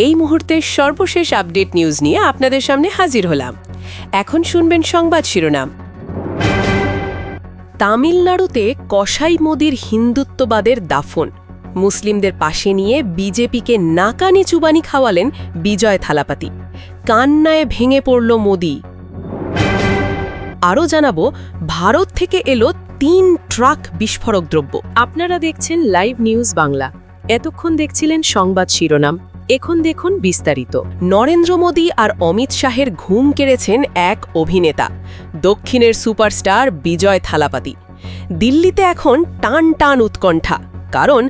এই মুহূর্তের সর্বশেষ আপডেট নিউজ নিয়ে আপনাদের সামনে হাজির হলাম। এখন শুনবেন সংবাদ শিরোনাম। তামিলনাড়ুতে কসাই মোদির হিন্দুত্ববাদের দাফন, মুসলিমদের পাশে নিয়ে বিজেপিকে নাকানি চুবানি খাওয়ালেন বিজয় থালাপাতি, কান্নায় ভেঙে পড়ল মোদি। আরও জানাবো, ভারত থেকে এলো ৩ ট্রাক বিস্ফোরক দ্রব্য। আপনারা দেখছেন লাইভ নিউজ বাংলা। এতক্ষণ দেখছিলেন সংবাদ শিরোনাম, এখন দেখুন বিস্তারিত। নরেন্দ্র মোদী আর অমিত শাহের ঘুম কেড়েছেন এক অভিনেতা, দক্ষিণের সুপারস্টার বিজয় থালাপাতি। দিল্লিতে এখন টান টান উৎকণ্ঠা, কারণ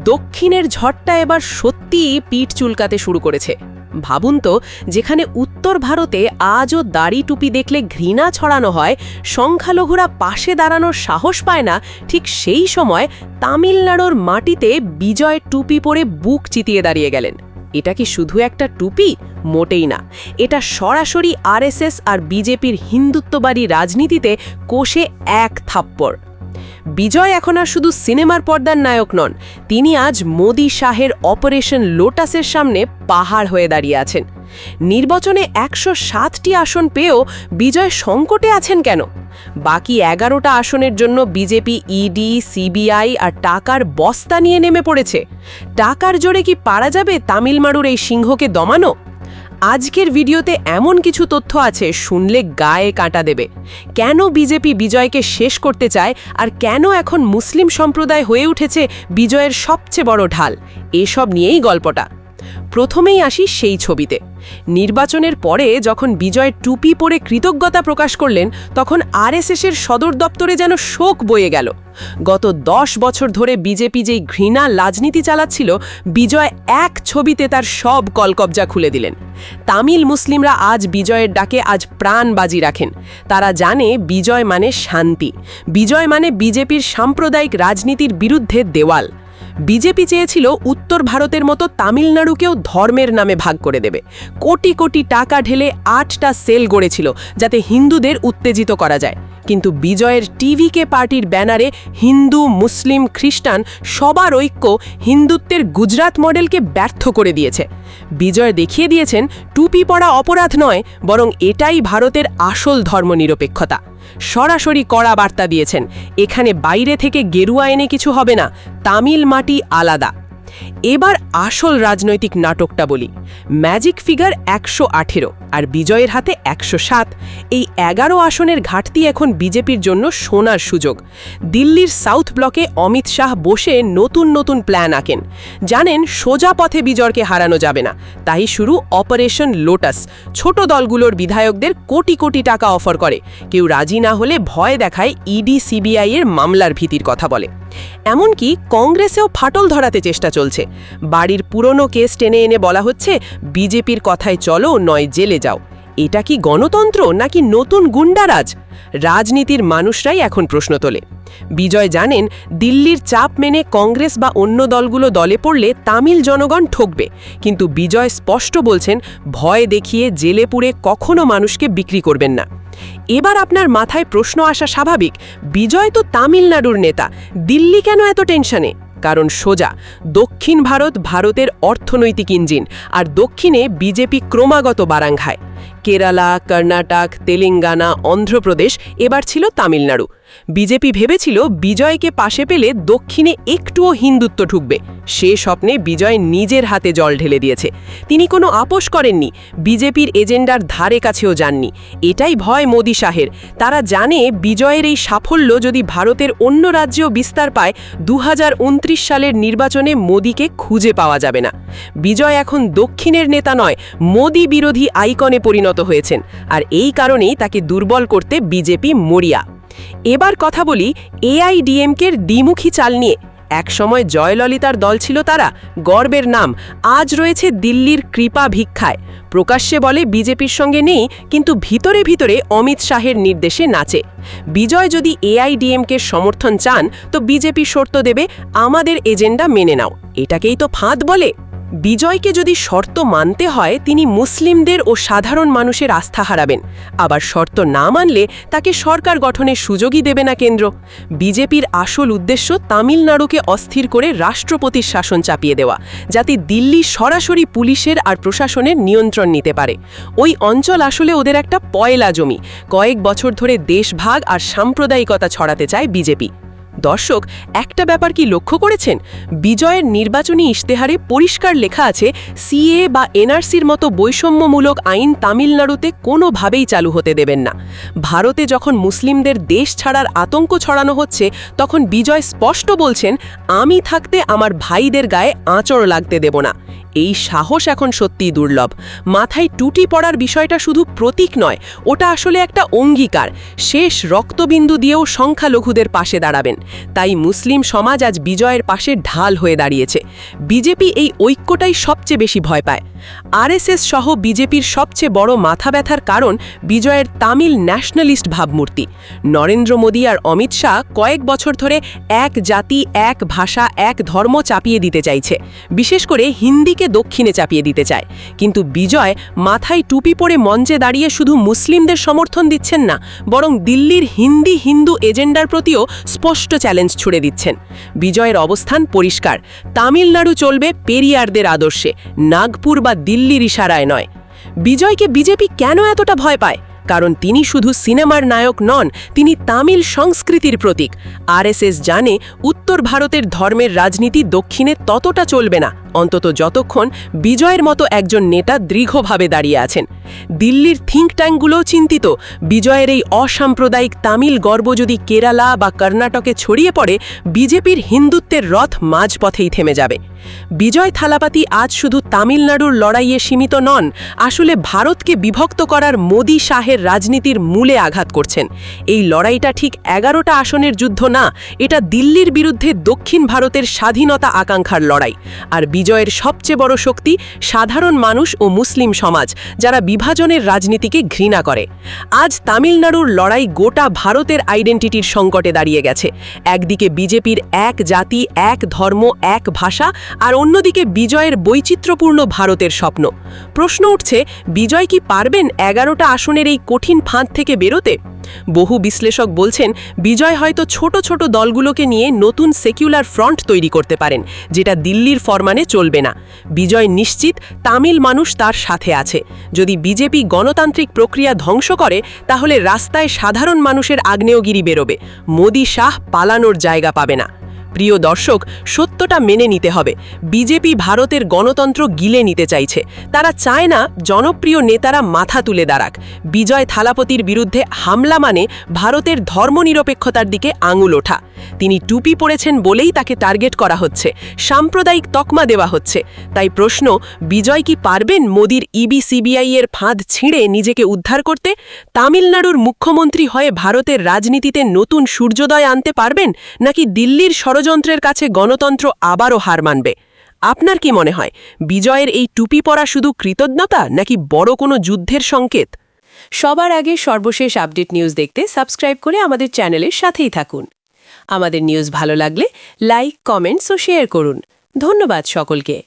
দক্ষিণের ঝড়টা এবার সত্যিই পিঠ চুলকাতে শুরু করেছে। ভাবুন তো, যেখানে উত্তর ভারতে আজও দাড়ি টুপি দেখলে ঘৃণা ছড়ানো হয়, সংখ্যালঘুরা পাশে দাঁড়ানোর সাহস পায় না, ঠিক সেই সময় তামিলনাড়ুর মাটিতে বিজয় টুপি পরে বুক চিতিয়ে দাঁড়িয়ে গেলেন। এটা কি শুধু একটা টুপি? মোটেই না, এটা সরাসরি আরএসএস আর বিজেপির হিন্দুত্ববাদী রাজনীতিতে কষে এক থাপ্পড়। বিজয় এখন আর শুধু সিনেমার পর্দার নায়ক নন, তিনি আজ মোদি শাহের অপারেশন লোটাসের সামনে পাহাড় হয়ে দাঁড়িয়ে আছেন। নির্বাচনে ১০৭টি আসন পেয়েও বিজয় সংকটে আছেন কেন? বাকি ১১টা আসনের জন্য বিজেপি ইডি, সিবিআই আর টাকার বস্তা নিয়ে নেমে পড়েছে। টাকার জোরে কি পারা যাবে তামিলনাড়ুর এই সিংহকে দমানো? আজকের ভিডিওতে এমন কিছু তথ্য আছে, শুনলে গায়ে কাঁটা দেবে। কেন বিজেপি বিজয়কে শেষ করতে চায়, আর কেন এখন মুসলিম সম্প্রদায় হয়ে উঠেছে বিজয়ের সবচেয়ে বড় ঢাল, এসব নিয়েই গল্পটা। প্রথমেই আসি সেই ছবিতে। নির্বাচনের পরে যখন বিজয় টুপি পরে কৃতজ্ঞতা প্রকাশ করলেন, তখন আরএসএসের সদর দপ্তরে যেন শোক বয়ে গেল। গত ১০ বছর ধরে বিজেপি যেই ঘৃণা রাজনীতি চালাচ্ছিল, বিজয় এক ছবিতে তার সব কলকবজা খুলে দিলেন। তামিল মুসলিমরা আজ বিজয়ের ডাকে আজ প্রাণ বাজি রাখেন। তারা জানে বিজয় মানে শান্তি, বিজয় মানে বিজেপির সাম্প্রদায়িক রাজনীতির বিরুদ্ধে দেওয়াল। বিজেপি চেয়েছিল উত্তর ভারতের মতো তামিলনাড়ুকেও ধর্মের নামে ভাগ করে দেবে। কোটি কোটি টাকা ঢেলে ৮টা সেল গড়েছিল যাতে হিন্দুদের উত্তেজিত করা যায়। কিন্তু বিজয়ের টিভিকে পার্টির ব্যানারে হিন্দু, মুসলিম, খ্রিস্টান সবার ঐক্য হিন্দুত্বের গুজরাট মডেলকে ব্যর্থ করে দিয়েছে। বিজয় দেখিয়ে দিয়েছেন টুপি পরা অপরাধ নয়, বরং এটাই ভারতের আসল ধর্মনিরপেক্ষতা। সরাসরি কড়া বার্তা দিয়েছেন, এখানে বাইরে থেকে গেরুয়া এনে কিছু হবে না, তামিল মাটি আলাদা। এবার আসল রাজনৈতিক নাটকটা বলি। ম্যাজিক ফিগার ১১৮ আর বিজয়ের হাতে ১০৭। এই ১১ আসনের ঘাটতি এখন বিজেপির জন্য সোনার সুযোগ। দিল্লির সাউথ ব্লকে অমিত শাহ বসে নতুন নতুন প্ল্যান আঁকেন। জানেন সোজা পথে বিজয়কে হারানো যাবে না, তাই শুরু অপারেশন লোটাস। ছোট দলগুলোর বিধায়কদের কোটি কোটি টাকা অফার করে, কেউ রাজি না হলে ভয় দেখায় ইডি, সিবিআই এর মামলার ভীতির কথা বলে। এমনকি কংগ্রেসেও ফাটল ধরাতে চেষ্টা চলছে। বাড়ির পুরনো কেস টেনে এনে বলা হচ্ছে, বিজেপির কথায় চলো, নয় জেলে যাও। এটা কি গণতন্ত্র নাকি নতুন গুন্ডারাজ? রাজনীতির মানুষরাই এখন প্রশ্ন তোলে। বিজয় জানেন দিল্লির চাপ মেনে কংগ্রেস বা অন্য দলগুলো দলে পড়লে তামিল জনগণ ঠকবে, কিন্তু বিজয় স্পষ্ট বলছেন, ভয় দেখিয়ে জেলে পুরে কখনো মানুষকে বিক্রি করবেন না। এবার আপনার মাথায় প্রশ্ন আসা স্বাভাবিক, বিজয় তো তামিলনাড়ুর নেতা, দিল্লি কেন এত টেনশনে? কারণ সোজা, দক্ষিণ ভারত ভারতের অর্থনৈতিক ইঞ্জিন, আর দক্ষিণে বিজেপি ক্রমাগত বারাং খায়। কেরালা, কর্ণাটক, তেলেঙ্গানা, অন্ধ্রপ্রদেশ, এবার ছিল তামিলনাড়ু। বিজেপি ভেবেছিল বিজয়কে পাশে পেলে দক্ষিণে একটুও হিন্দুত্ব ঢুকবে। সে স্বপ্নে বিজয় নিজের হাতে জল ঢেলে দিয়েছে। তিনি কোনো আপোষ করেননি, বিজেপির এজেন্ডার ধারে কাছেও যাননি। এটাই ভয় মোদি শাহের। তারা জানে বিজয়ের এই সাফল্য যদি ভারতের অন্য রাজ্যেও বিস্তার পায়, ২০২৯ সালের নির্বাচনে মোদিকে খুঁজে পাওয়া যাবে না। বিজয় এখন দক্ষিণের নেতা নয়, মোদি বিরোধী আইকনে পরিণত হয়েছেন, আর এই কারণেই তাকে দুর্বল করতে বিজেপি মরিয়া। এবার কথা বলি এআইডিএমকের দ্বিমুখী চাল নিয়ে। একসময় জয়ললিতার দল ছিল তারা, গর্বের নাম, আজ রয়েছে দিল্লির কৃপা ভিক্ষায়। প্রকাশ্যে বলে বিজেপির সঙ্গে নেই, কিন্তু ভিতরে ভিতরে অমিত শাহের নির্দেশে নাচে। বিজয় যদি এআইডিএমকে সমর্থন চান, তো বিজেপি শর্ত দেবে, আমাদের এজেন্ডা মেনে নাও। এটাকেই তো ফাঁদ বলে। বিজয়কে যদি শর্ত মানতে হয় তিনি মুসলিমদের ও সাধারণ মানুষের আস্থা হারাবেন, আবার শর্ত না মানলে তাকে সরকার গঠনের সুযোগই দেবে না কেন্দ্র। বিজেপির আসল উদ্দেশ্য তামিলনাড়ুকে অস্থির করে রাষ্ট্রপতির শাসন চাপিয়ে দেওয়া, যাতে দিল্লি সরাসরি পুলিশের আর প্রশাসনের নিয়ন্ত্রণ নিতে পারে। ওই অঞ্চল আসলে ওদের একটা পয়লা জমি, কয়েক বছর ধরে দেশভাগ আর সাম্প্রদায়িকতা ছড়াতে চায় বিজেপি। দর্শক, একটা ব্যাপার কি লক্ষ্য করেছেন? বিজয়ের নির্বাচনী ইশতেহারে পরিষ্কার লেখা আছে সিএ বা এনআরসির মতো বৈষম্যমূলক আইন তামিলনাড়ুতে কোনোভাবেই চালু হতে দেবেন না। ভারতে যখন মুসলিমদের দেশ ছাড়ার আতঙ্ক ছড়ানো হচ্ছে, তখন বিজয় স্পষ্ট বলছেন, আমি থাকতে আমার ভাইদের গায়ে আঁচড় লাগতে দেব না। এই সাহস এখন সত্যিই দুর্লভ। মাথায় টুটি পড়ার বিষয়টা শুধু প্রতীক নয়, ওটা আসলে একটা অঙ্গীকার। শেষ রক্তবিন্দু দিয়েও সংখ্যালঘুদের পাশে দাঁড়াবেন। তাই মুসলিম সমাজ আজ বিজয়ের পাশে ঢাল হয়ে দাঁড়িয়েছে। বিজেপি এই ঐক্যটাই সবচেয়ে বেশি ভয় পায়। আরএসএস সহ বিজেপির সবচেয়ে বড় মাথা ব্যথার কারণ বিজয়ের তামিল ন্যাশনালিস্ট ভাবমূর্তি। নরেন্দ্র মোদী আর অমিত শাহ কয়েক বছর ধরে এক জাতি, এক ভাষা, এক ধর্ম চাপিয়ে দিতে চাইছে, বিশেষ করে হিন্দিকে দক্ষিণে চাপিয়ে দিতে চায়। কিন্তু বিজয় মাথায় টুপি পরে মঞ্চে দাঁড়িয়ে শুধু মুসলিমদের সমর্থন দিচ্ছেন না, বরং দিল্লির হিন্দি হিন্দু এজেন্ডার প্রতিও স্পষ্ট চ্যালেঞ্জ ছুড়ে দিচ্ছেন। বিজয়ের অবস্থান পরিষ্কার, তামিলনাড়ু চলবে পেরিয়ারদের আদর্শে, নাগপুর বা দিল্লির ইশারায় নয়। বিজয়কে বিজেপি কেন এতটা ভয় পায়? কারণ তিনি শুধু সিনেমার নায়ক নন, তিনি তামিল সংস্কৃতির প্রতীক। আরএসএস জানে উত্তর ভারতের ধর্মের রাজনীতি দক্ষিণে ততটা চলবে না, অন্তত যতক্ষণ বিজয়ের মতো একজন নেতা দৃঢ়ভাবে দাঁড়িয়ে আছেন। দিল্লির থিঙ্ক ট্যাঙ্কগুলোও চিন্তিত, বিজয়ের এই অসাম্প্রদায়িক তামিল গর্ব যদি কেরালা বা কর্ণাটকে ছড়িয়ে পড়ে, বিজেপির হিন্দুত্বের রথ মাঝপথেই থেমে যাবে। বিজয় থালাপাতি আজ শুধু তামিলনাড়ুর লড়াইয়ে সীমিত নন, আসলে ভারতকে বিভক্ত করার মোদি শাহের রাজনীতির মূলে আঘাত করছেন। এই লড়াইটা ঠিক 11টা আসনের যুদ্ধ না, এটা দিল্লির বিরুদ্ধে দক্ষিণ ভারতের স্বাধীনতা আকাঙ্ক্ষার লড়াই। আর বিজয়ের সবচেয়ে বড় শক্তি সাধারণ মানুষ ও মুসলিম সমাজ, যারা বিভাজনের রাজনীতিকে ঘৃণা করে। আজ তামিলনাড়ুর লড়াই গোটা ভারতের আইডেন্টিটির সংকটে দাঁড়িয়ে গেছে। একদিকে বিজেপির এক জাতি, এক ধর্ম, এক ভাষা, আর অন্যদিকে বিজয়ের বৈচিত্র্যপূর্ণ ভারতের স্বপ্ন। প্রশ্ন উঠছে, বিজয় কি পারবেন 11টা আসনের এই কঠিন ফাঁদ থেকে বেরোতে? বহু বিশ্লেষক বলছেন, বিজয় হয়তো ছোট ছোট দলগুলোকে নিয়ে নতুন সেকুলার ফ্রন্ট তৈরি করতে পারেন, যেটা দিল্লির ফরমানে চলবে না। বিজয় নিশ্চিত তামিল মানুষ তার সাথে আছে। যদি বিজেপি গণতান্ত্রিক প্রক্রিয়া ধ্বংস করে, তাহলে রাস্তায় সাধারণ মানুষের আগ্নেয়গিরি বেরোবে, মোদি শাহ পালানোর জায়গা পাবে না। প্রিয় দর্শক, সত্যটা মেনে নিতে হবে, বিজেপি ভারতের গণতন্ত্র গিলে নিতে চাইছে। তারা চায় না জনপ্রিয় নেতারা মাথা তুলে দাঁড়াক। বিজয় থালাপতির বিরুদ্ধে হামলা মানে ভারতের ধর্মনিরপেক্ষতার দিকে আঙুল ওঠা। তিনি টুপি পরেছেন বলেই তাকে টার্গেট করা হচ্ছে, সাম্প্রদায়িক তকমা দেওয়া হচ্ছে। তাই প্রশ্ন, বিজয় কি পারবেন মোদির ইবি সিবিআই এর ফাঁদ ছিঁড়ে নিজেকে উদ্ধার করতে? তামিলনাড়ুর মুখ্যমন্ত্রী হয়ে ভারতের রাজনীতিতে নতুন সূর্যোদয় আনতে পারবেন, নাকি দিল্লির ষড়যন্ত্রের কাছে গণতন্ত্র আবারও হার মানবে? আপনার কি মনে হয়, বিজয়ের এই টুপি পরা শুধু কৃতজ্ঞতা, নাকি বড় কোনো যুদ্ধের সংকেত? সবার আগে সর্বশেষ আপডেট নিউজ দেখতে সাবস্ক্রাইব করে আমাদের চ্যানেলের সাথেই থাকুন। আমাদের নিউজ ভালো লাগলে লাইক, কমেন্টস ও শেয়ার করুন। ধন্যবাদ সকলকে।